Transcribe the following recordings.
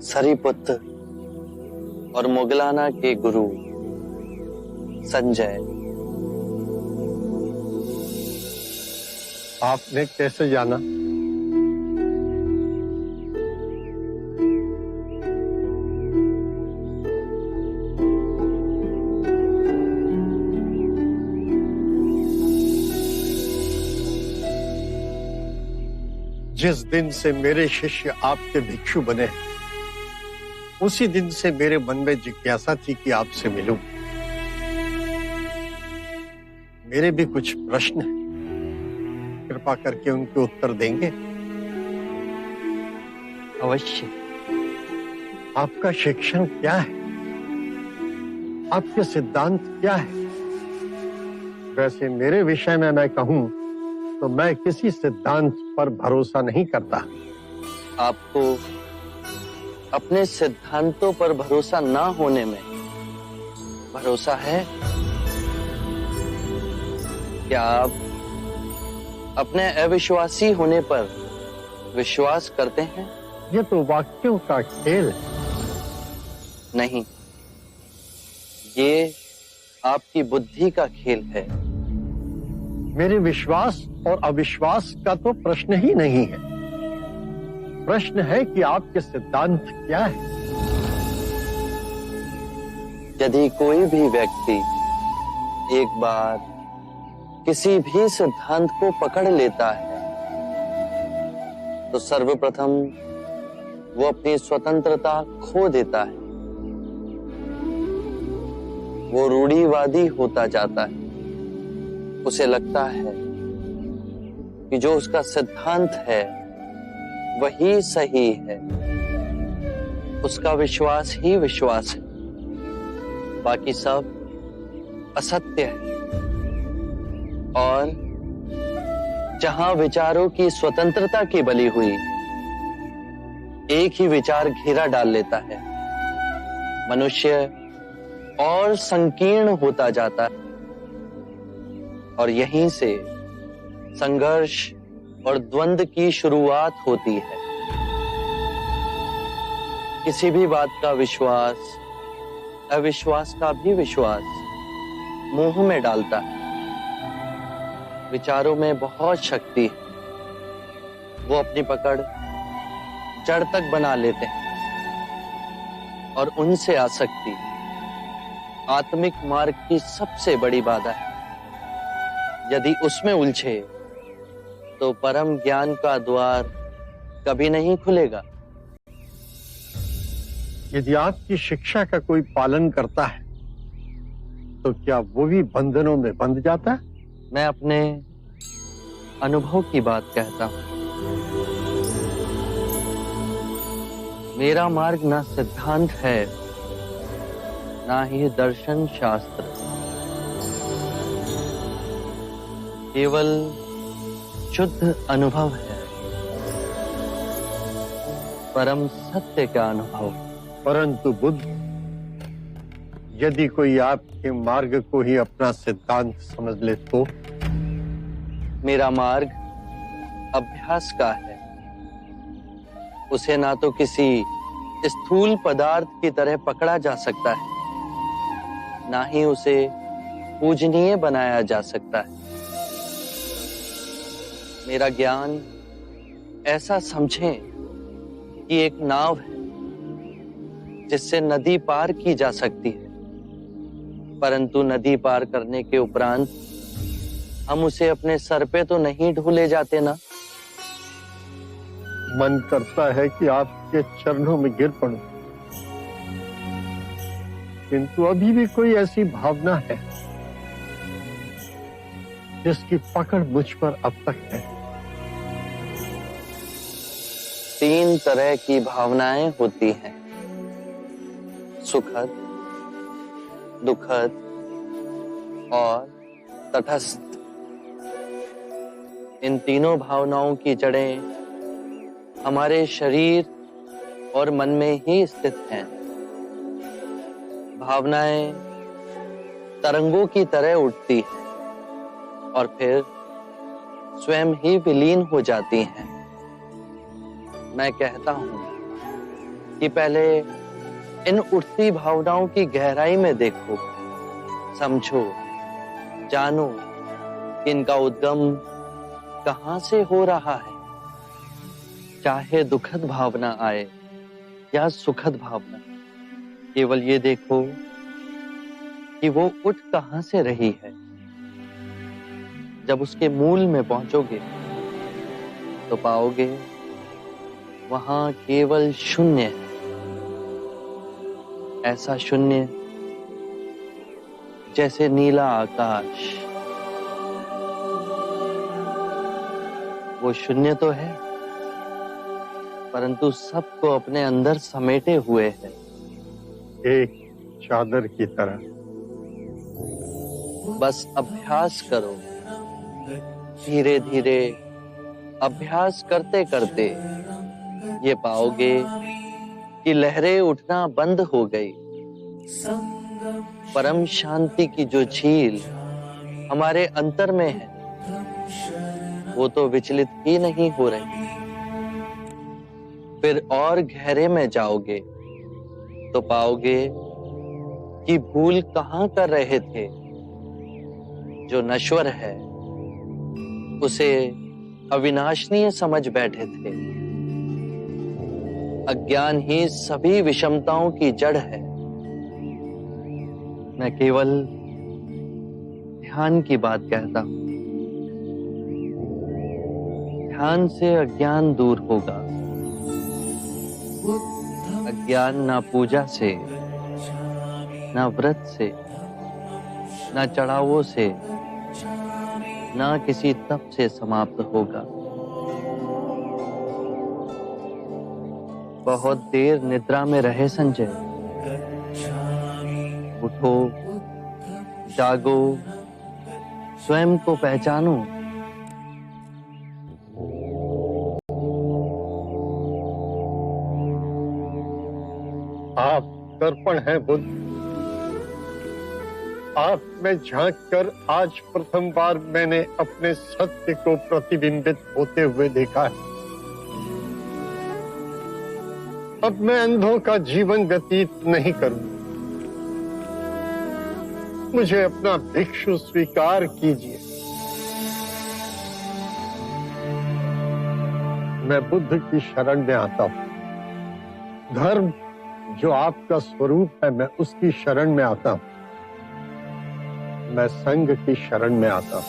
सरीपुत्र और मुगलाना के गुरु संजय। आपने कैसे जाना? जिस दिन से मेरे शिष्य आपके भिक्षु बने, उसी दिन से मेरे मन में जिज्ञासा थी कि आपसे मिलूं। मेरे भी कुछ प्रश्न हैं, कृपा करके उनके उत्तर देंगे? अवश्य। आपका शिक्षण क्या है? आपके सिद्धांत क्या है? वैसे मेरे विषय में मैं कहूं तो मैं किसी सिद्धांत पर भरोसा नहीं करता। आपको अपने सिद्धांतों पर भरोसा ना होने में भरोसा है? क्या आप अपने अविश्वासी होने पर विश्वास करते हैं? ये तो वाक्यों का खेल है। नहीं, ये आपकी बुद्धि का खेल है। मेरे विश्वास और अविश्वास का तो प्रश्न ही नहीं है। प्रश्न है कि आपके सिद्धांत क्या है। यदि कोई भी व्यक्ति एक बार किसी भी सिद्धांत को पकड़ लेता है तो सर्वप्रथम वो अपनी स्वतंत्रता खो देता है। वो रूढ़िवादी होता जाता है। उसे लगता है कि जो उसका सिद्धांत है वही सही है। उसका विश्वास ही विश्वास है, बाकी सब असत्य है। और जहां विचारों की स्वतंत्रता की बलि हुई, एक ही विचार घेरा डाल लेता है, मनुष्य और संकीर्ण होता जाता है। और यहीं से संघर्ष और द्वंद्व की शुरुआत होती है। किसी भी बात का विश्वास अविश्वास का भी विश्वास मोह में डालता है। विचारों में बहुत शक्ति है। वो अपनी पकड़ जड़ तक बना लेते हैं और उनसे आसक्ति आत्मिक मार्ग की सबसे बड़ी बाधा है। यदि उसमें उलझे तो परम ज्ञान का द्वार कभी नहीं खुलेगा। यदि आपकी शिक्षा का कोई पालन करता है तो क्या वो भी बंधनों में बंध जाता है? मैं अपने अनुभव की बात कहता हूं। मेरा मार्ग ना सिद्धांत है, ना ही दर्शन शास्त्र, केवल शुद्ध अनुभव है, परम सत्य का अनुभव। परंतु बुद्ध, यदि कोई आपके मार्ग को ही अपना सिद्धांत समझ ले तो? मेरा मार्ग अभ्यास का है। उसे ना तो किसी स्थूल पदार्थ की तरह पकड़ा जा सकता है, ना ही उसे पूजनीय बनाया जा सकता है। मेरा ज्ञान ऐसा समझें कि एक नाव है जिससे नदी पार की जा सकती है, परंतु नदी पार करने के उपरांत हम उसे अपने सर पे तो नहीं ढूले जाते ना। मन करता है कि आपके चरणों में गिर पड़ूं, किंतु अभी भी कोई ऐसी भावना है जिसकी पकड़ मुझ पर अब तक है। 3 तरह की भावनाएं होती हैं, सुखद, दुखद और तटस्थ। इन तीनों भावनाओं की जड़ें हमारे शरीर और मन में ही स्थित हैं। भावनाएं तरंगों की तरह उठती हैं और फिर स्वयं ही विलीन हो जाती हैं। मैं कहता हूं कि पहले इन उठती भावनाओं की गहराई में देखो, समझो, जानो कि इनका उद्गम कहां से हो रहा है। चाहे दुखद भावना आए या सुखद भावना, केवल ये देखो कि वो उठ कहां से रही है। जब उसके मूल में पहुंचोगे तो पाओगे वहां केवल शून्य है। ऐसा शून्य जैसे नीला आकाश। वो शून्य तो है, परंतु सबको अपने अंदर समेटे हुए है, एक चादर की तरह। बस अभ्यास करो, धीरे धीरे अभ्यास करते करते ये पाओगे कि लहरें उठना बंद हो गई। परम शांति की जो झील हमारे अंतर में है, वो तो विचलित ही नहीं हो रही। फिर और गहरे में जाओगे तो पाओगे कि भूल कहां कर रहे थे। जो नश्वर है उसे अविनाशनीय समझ बैठे थे। अज्ञान ही सभी विषमताओं की जड़ है। मैं केवल ध्यान की बात कहता हूं। ध्यान से अज्ञान दूर होगा। अज्ञान ना पूजा से, ना व्रत से, ना चढ़ावों से, ना किसी तप से समाप्त होगा। बहुत देर निद्रा में रहे संजय। उठो, जागो, स्वयं को पहचानो। आप दर्पण हैं बुद्ध। आप में झांक कर आज प्रथम बार मैंने अपने सत्य को प्रतिबिंबित होते हुए देखा है। अब मैं अंधों का जीवन व्यतीत नहीं करूंगा। मुझे अपना भिक्षु स्वीकार कीजिए। मैं बुद्ध की शरण में आता हूं। धर्म जो आपका स्वरूप है, मैं उसकी शरण में आता हूं। मैं संघ की शरण में आता हूं।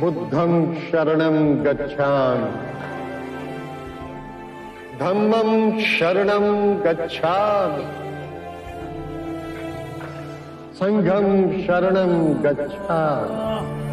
बुद्धं शरणं गच्छामि, धम्मं शरणं गच्छामि, संघं शरणं गच्छामि।